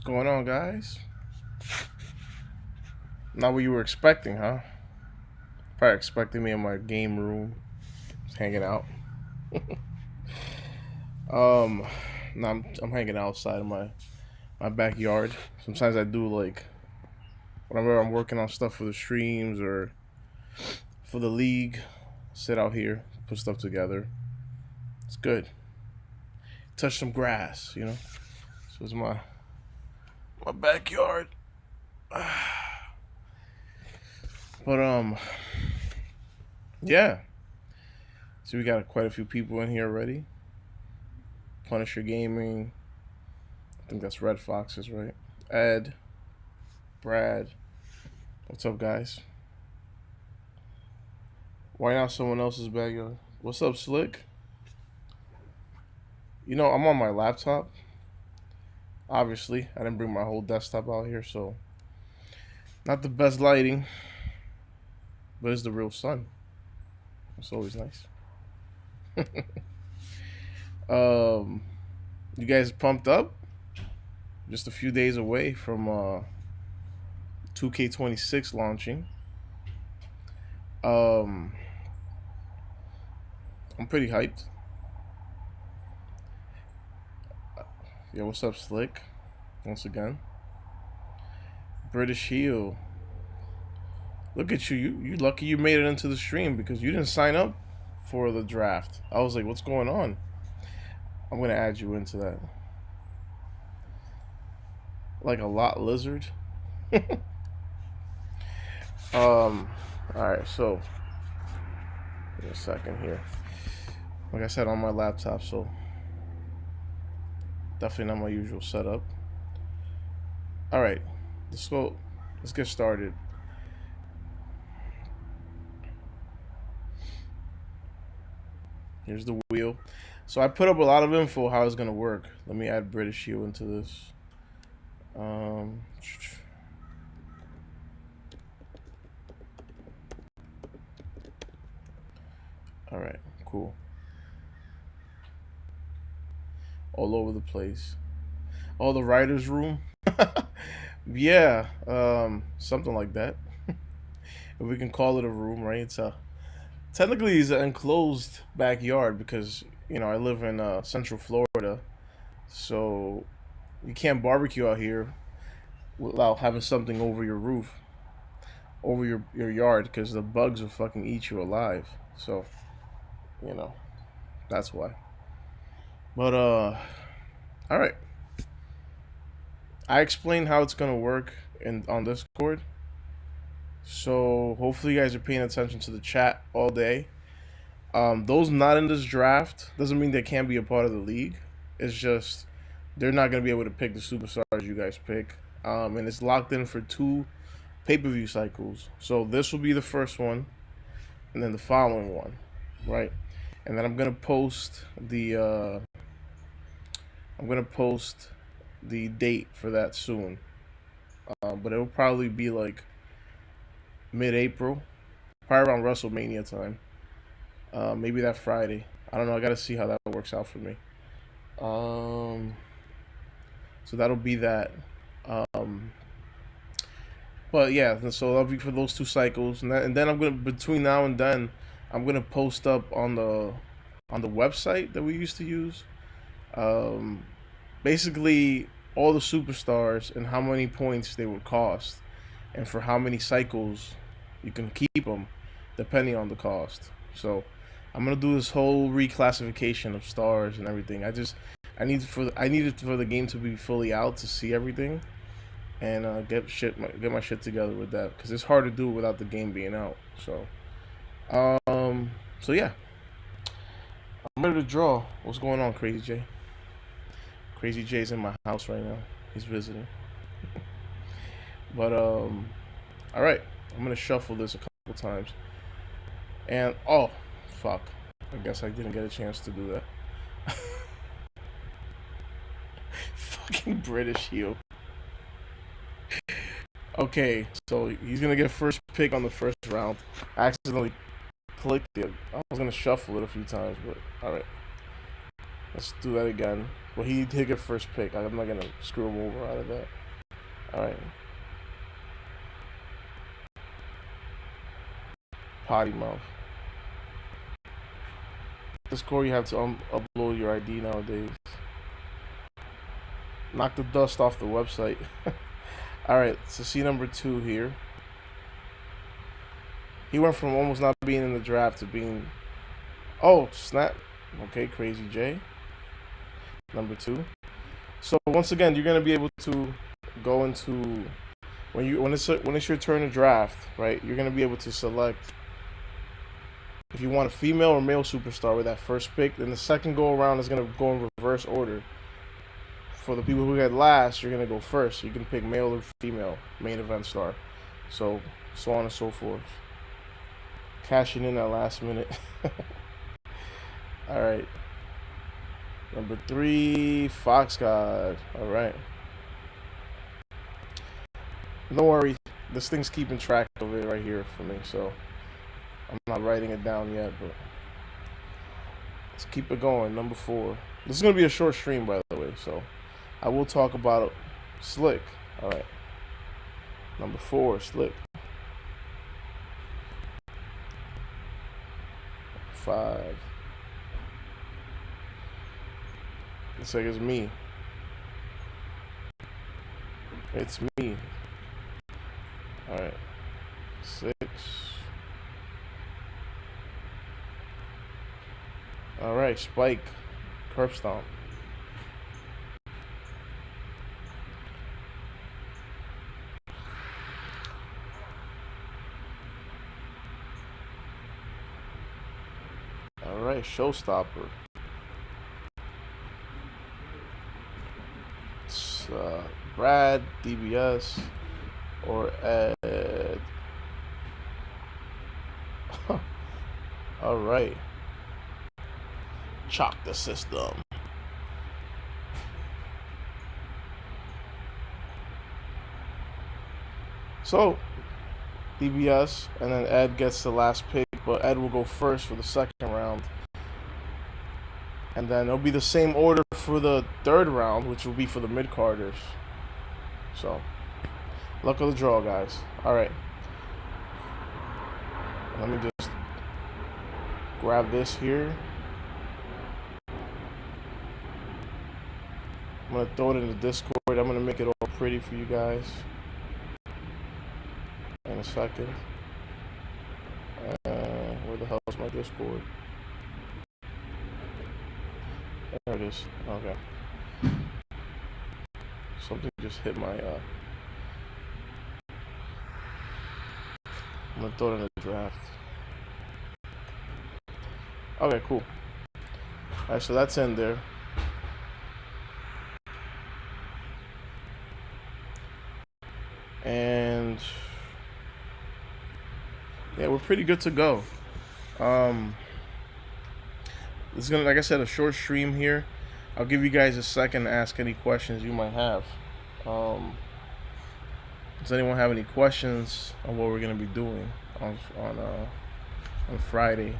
going on, guys? Not what you were expecting, huh? Probably expecting me in my game room, just hanging out. um, no, I'm hanging outside in my backyard. Sometimes I do like whenever I'm working on stuff for the streams or for the league. Sit out here, put stuff together. It's good. Touch some grass, you know. So it's my backyard. But yeah. So we got quite a few people in here already. Punisher Gaming. I think that's Red Foxes, right? Ed, Brad. What's up, guys? Why not someone else's backyard? What's up, Slick? You know, I'm on my laptop. Obviously, I didn't bring my whole desktop out here, so not the best lighting, but it's the real sun. It's always nice. You guys pumped up? Just a few days away from 2K26 launching. I'm pretty hyped. Yo, what's up, Slick? Once again. British Heel. Look at you. You lucky you made it into the stream because you didn't sign up for the draft. I was like, what's going on? I'm gonna add you into that. Like a lot lizard. Alright, so give me a second here. Like I said, on my laptop, so definitely not my usual setup. Alright, let's get started. Here's the wheel. So I put up a lot of info how it's gonna work. Let me add British Heel into this. Alright, cool. All over the place. Oh, the writer's room? Yeah, something like that. If we can call it a room, right? Technically it's an enclosed backyard because, you know, I live in Central Florida. So you can't barbecue out here without having something over your roof, over your yard, because the bugs will fucking eat you alive. So, you know, that's why. But all right. I explained how it's gonna work on Discord. So hopefully you guys are paying attention to the chat all day. Those not in this draft doesn't mean they can't be a part of the league. It's just they're not gonna be able to pick the superstars you guys pick. And it's locked in for 2 pay-per-view cycles. So this will be the first one, and then the following one, right? And then I'm gonna post the date for that soon. But it'll probably be like mid-April, probably around WrestleMania time. Maybe that Friday. I don't know. I gotta see how that works out for me. So that'll be that. But yeah, so that'll be for those 2 cycles, and then I'm gonna between now and then I'm gonna post up on the website that we used to use. Basically all the superstars and how many points they would cost, and for how many cycles you can keep them, depending on the cost. So I'm gonna do this whole reclassification of stars and everything. I needed for the game to be fully out to see everything, and get my shit together with that, because it's hard to do without the game being out. So yeah, I'm ready to draw. What's going on, Crazy J? Crazy J's in my house right now. He's visiting. But all right, I'm gonna shuffle this a couple times. And oh, fuck! I guess I didn't get a chance to do that. Fucking British Heel. Okay, so he's gonna get first pick on the first round. I accidentally clicked it. I was gonna shuffle it a few times, but all right. Let's do that again. Well, he did get first pick. I'm not gonna screw him over out of that. All right. Potty mouth. Discord, you have to upload your ID nowadays. Knock the dust off the website. All right. So see number 2 here. He went from almost not being in the draft to being. Oh snap. Okay, Crazy J. Number 2. So once again, you're gonna be able to go into when it's your turn to draft, right? You're gonna be able to select if you want a female or male superstar with that first pick. Then the second go around is gonna go in reverse order. For the people who get last, you're gonna go first. You can pick male or female main event star, so on and so forth. Cashing in at last minute. All right. Number 3, Fox God. All right. Don't worry, this thing's keeping track of it right here for me, so I'm not writing it down yet, but let's keep it going. Number 4. This is gonna be a short stream, by the way, so I will talk about Slick. All right. Number 4, Slick. 5. Looks like it's me. It's me. Alright. 6. Alright, Spike. Curb Stomp. Alright, Showstopper. It's Brad, DBS, or Ed. Alright. Chalk the system. So, DBS, and then Ed gets the last pick, but Ed will go first for the second round. And then it'll be the same order for the third round, which will be for the mid-carders. So, luck of the draw, guys. Alright. Let me just grab this here. I'm going to throw it in the Discord. I'm going to make it all pretty for you guys in a second. Where the hell is my Discord? There it is. Okay. Something just hit my I'm gonna throw it in the draft. Okay, cool. Alright, so that's in there. And yeah, we're pretty good to go. This is gonna, like I said, a short stream here. I'll give you guys a second to ask any questions you might have. Does anyone have any questions on what we're gonna be doing on Friday?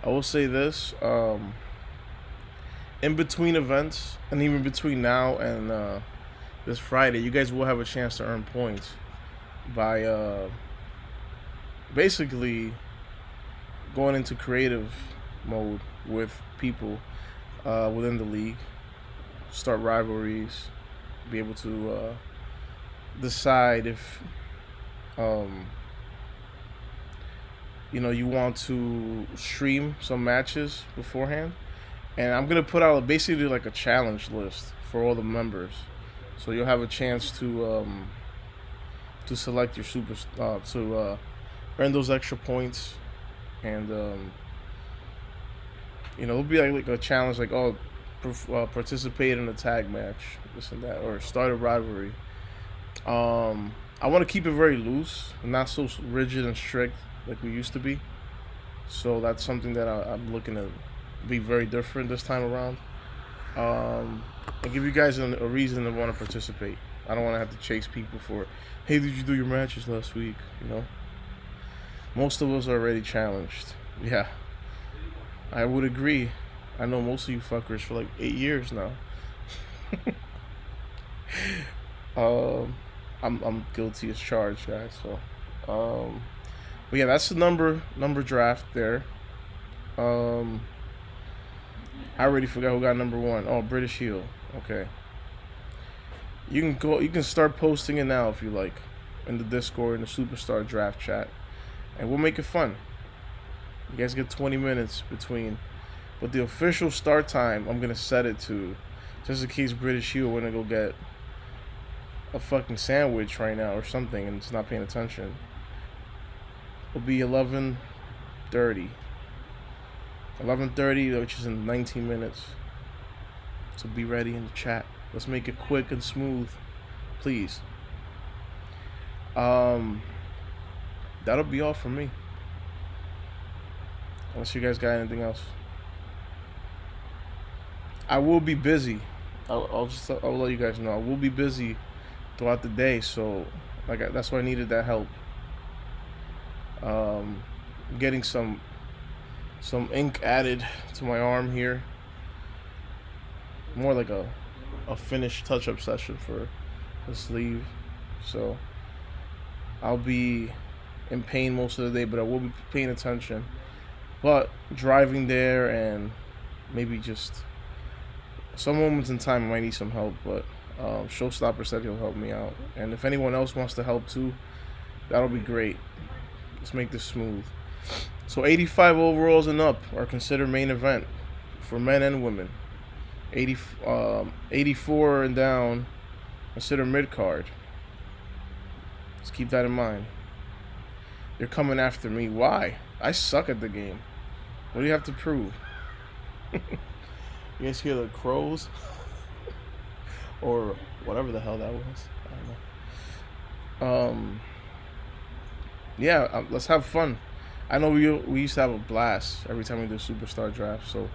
I will say this, in between events, and even between now and this Friday, you guys will have a chance to earn points by basically going into creative mode with people within the league, start rivalries, be able to decide if you want to stream some matches beforehand. And I'm gonna put out basically like a challenge list for all the members, so you'll have a chance to select your super to earn those extra points, and it'll be like a challenge, like participate in a tag match, this and that, or start a rivalry. I want to keep it very loose, not so rigid and strict like we used to be. So that's something that I'm looking to be very different this time around, and give you guys a reason to want to participate. I don't want to have to chase people for, hey, did you do your matches last week? You know, most of us are already challenged. Yeah, I would agree. I know most of you fuckers for like 8 years now. um, I'm guilty as charged, guys. So, but yeah, that's the number draft there. Um, I already forgot who got number one. Oh, British Heel. Okay. You can go. You can start posting it now if you like, in the Discord in the Superstar Draft chat, and we'll make it fun. You guys get 20 minutes between, but the official start time I'm gonna set it to, just in case British Heel wanna go get a fucking sandwich right now or something and it's not paying attention. It'll be 11:30. 11:30, which is in 19 minutes. So be ready in the chat. Let's make it quick and smooth, please. That'll be all from me. Unless you guys got anything else. I will be busy. I'll let you guys know. I will be busy throughout the day, so that's why I needed that help. Getting some ink added to my arm here. More like a finished touch-up session for the sleeve. So I'll be in pain most of the day, but I will be paying attention. But driving there and maybe just some moments in time I might need some help, but Showstopper said he'll help me out. And if anyone else wants to help too, that'll be great. Let's make this smooth. So 85 overalls and up are considered main event for men and women. 84 and down consider mid-card. Let's keep that in mind. They're coming after me. Why? I suck at the game. What do you have to prove? You guys hear the crows? Or whatever the hell that was. I don't know. Yeah, let's have fun. I know we used to have a blast every time we do Superstar Draft, so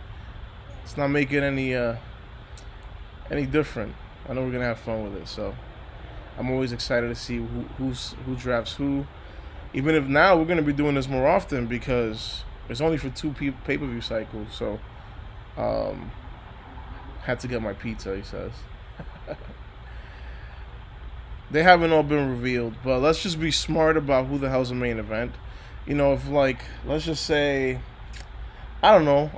let's not make it any different. I know we're gonna have fun with it, so I'm always excited to see who drafts who. Even if now we're gonna be doing this more often because it's only for 2 pay-per-view cycles, so had to get my pizza, he says. They haven't all been revealed, but let's just be smart about who the hell's the main event. You know, if like, let's just say, I don't know,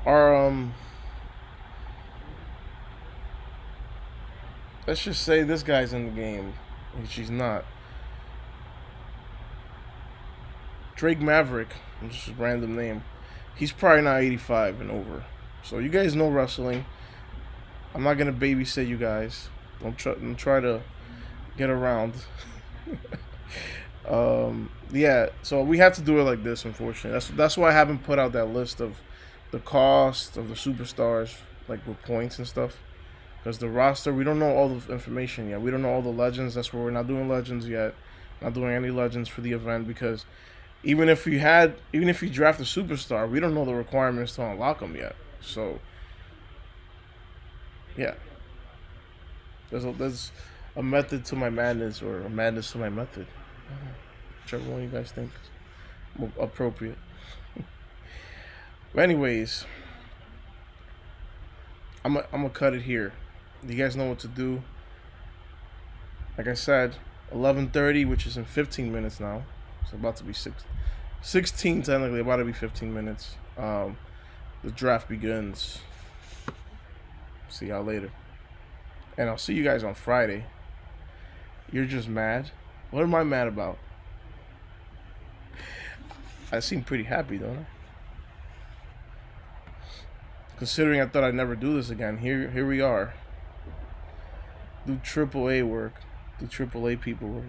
let's just say this guy's in the game, which he's not. Drake Maverick, just a random name. He's probably not 85 and over. So you guys know wrestling. I'm not gonna babysit you guys. Don't try to get around. Yeah, so we have to do it like this, unfortunately. That's why I haven't put out that list of the cost of the superstars, like with points and stuff. Because the roster, we don't know all the information yet. We don't know all the legends. That's why we're not doing legends yet. Not doing any legends for the event because even if you draft a superstar, we don't know the requirements to unlock them yet. So yeah, there's a method to my madness or a madness to my method. Whichever one you guys think is more appropriate. But anyways, I'm gonna cut it here. You guys know what to do. Like I said, 11:30, which is in 15 minutes now. It's about to be 16 technically, about to be 15 minutes. The draft begins. See y'all later. And I'll see you guys on Friday. You're just mad? What am I mad about? I seem pretty happy, don't I? Considering I thought I'd never do this again, here we are. Do AAA work. Do AAA people work.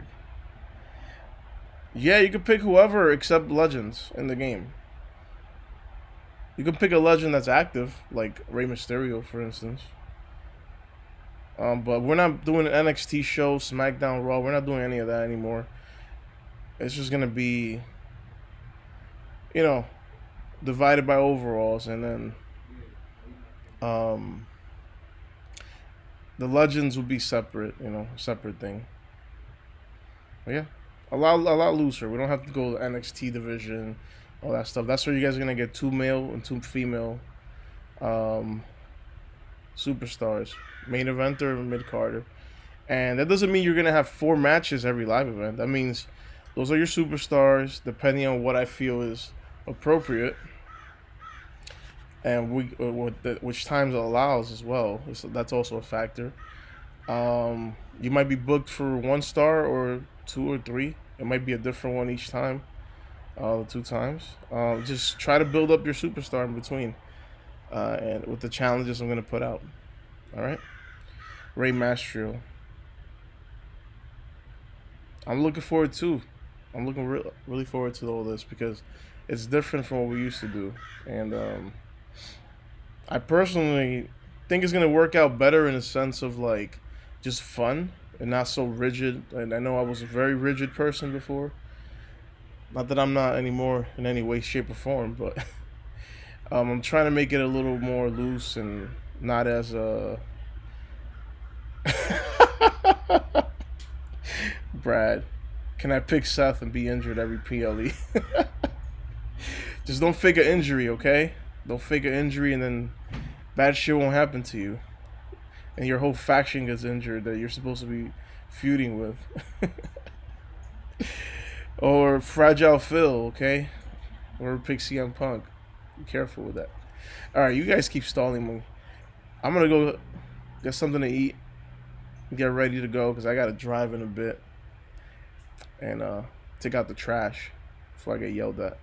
Yeah, you can pick whoever except legends in the game. You can pick a legend that's active, like Rey Mysterio, for instance. But we're not doing an NXT show, SmackDown, Raw. We're not doing any of that anymore. It's just gonna be, you know, divided by overalls, and then The legends will be separate, separate thing. But yeah, a lot looser. We don't have to go to NXT division, all that stuff. That's where you guys are gonna get two male and two female um, superstars, main eventer and mid carder. And that doesn't mean you're gonna have 4 matches every live event. That means those are your superstars, depending on what I feel is appropriate, and which times it allows as well. So that's also a factor. You might be booked for 1 star or 2 or 3. It might be a different one each time, 2 times. Just try to build up your superstar in between, and with the challenges I'm gonna put out. All right, Ray Mastro. I'm looking forward to. I'm looking really forward to all this because it's different from what we used to do, and I personally think it's gonna work out better in a sense of like just fun and not so rigid. And I know I was a very rigid person before. Not that I'm not anymore in any way, shape, or form, but I'm trying to make it a little more loose and not as Brad, can I pick Seth and be injured every PLE? Just don't fake an injury, okay? Don't fake an injury and then bad shit won't happen to you. And your whole faction gets injured that you're supposed to be feuding with. Or Fragile Phil, okay? Or pick CM Punk. Be careful with that. Alright, you guys keep stalling me. I'm gonna go get something to eat. Get ready to go because I gotta drive in a bit. And take out the trash before I get yelled at.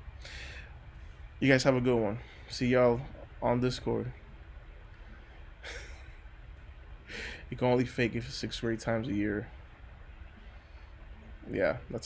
You guys have a good one. See y'all on Discord. You can only fake it for 6 or 8 times a year. Yeah, that's